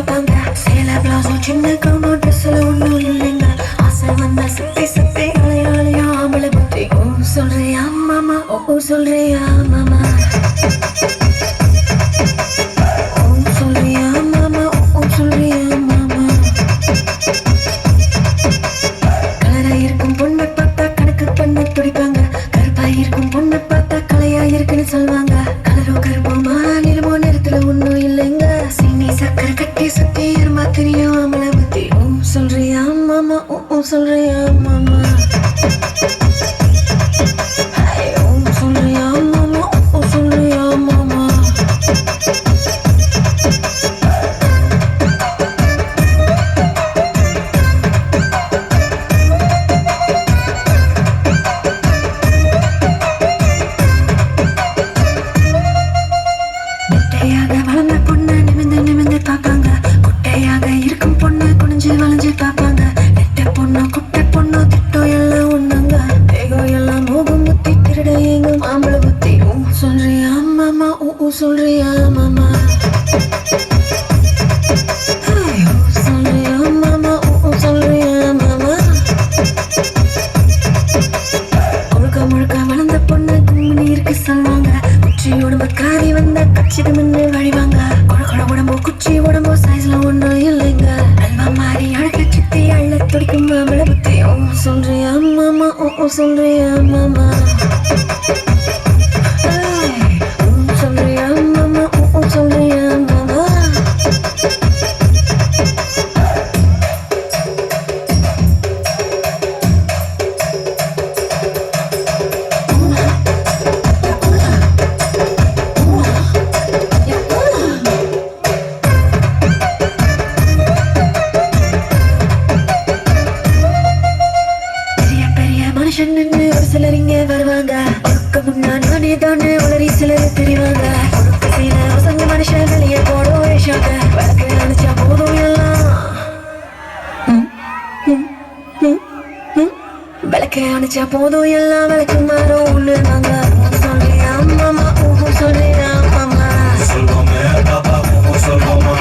பாப்பாங்க சேல பிளவுஸும் சின்ன கவுனும் ட்ரெஸ்ல ஒண்ணும் இல்லைங்க ஆசை வந்தா சுத்தி சுத்தி அலையாளையா ஆம்பளை புத்தி ஓ சொல்றியா மாமா ஓ சொல்றியா மாமா ஓ சொல்றியா மாமா ஓ சொல்றியா மாமா கலரா இருக்கும் பொண்ணை பார்த்தா கணக்கு பண்ண துடிப்பாங்க கருப்பா இருக்கும் பொண்ணை பார்த்தா கலையா இருக்குன்னு சொல்லுவாங்க கலரோ கருப்போமா நிறமோ நிறத்துல ஒண்ணும் இல்லைங்க சீனி சக்கரை கட்டி சுத்தி இருமா தெரியும் ஆம்பளை புத்தி ஓ சொல்றியா மாமா ஓ சொல்றியா மாமா ஓ சொல்றியா மாமா ஓ சொல்றியா மாமா குட்டையாக வளர்ந்த பொண்ணு நிமிந்து நிமிந்து பார்ப்பாங்க குட்டையாக இருக்கும் பொண்ணு குனிஞ்சு வளைஞ்சு பார்ப்பாங்க நெட்ட பொண்ணு குட்டை பொண்ணு திட்டம் எல்லாம் ஒண்ணுங்க தேகம் எல்லாம் மோகம் புத்தி திருட எங்கும் ஆம்பளை புத்தி ஓ சொல்றியா மாமா ஓ சொல்றியா மாமா ஓ சொல்றியா மாமா ஓ சொல்றியா மாமா முழுக்க முழுக்க வளர்ந்த பொண்ணு கும்மி இருக்கு சொல்லுவாங்க குச்சி உடம்பு காரி வந்த கச்சிட்டு மின்னு வழிவாங்க கொழ கொழ உடம்பு குச்சி உடம்பு சைஸ்ல ஒண்ணும் இல்லைங்க அல்வா மாறி அழக சுத்தி அள்ள துடிக்கும் மாமளை புத்தி ஓ சொல்றியா மாமா ஓ சொல்றியா மாமா ஓ சொல்றியா மாமா ஓ சொல்றியா மாமா பெரிய பெரிய மனுஷன் நின்று ஒரு சிலர் இங்க வருவாங்க ஒருக்க முன்னா நானே தானே உளறி சிலர் தெரிவாங்க ஒருக்க சில வசங்க மனுஷன் வெளியே போடும் வேஷாங்க வழக்கு நினைச்சா போதும் எல்லாம் விளக்கு அணைச்சா போதும் எல்லாம் விளக்கு மாறும் ஒண்ணு நாங்க சொல்றியா மாமா ஓ சொல்றியா மாமா Solvame, baba, como solvama,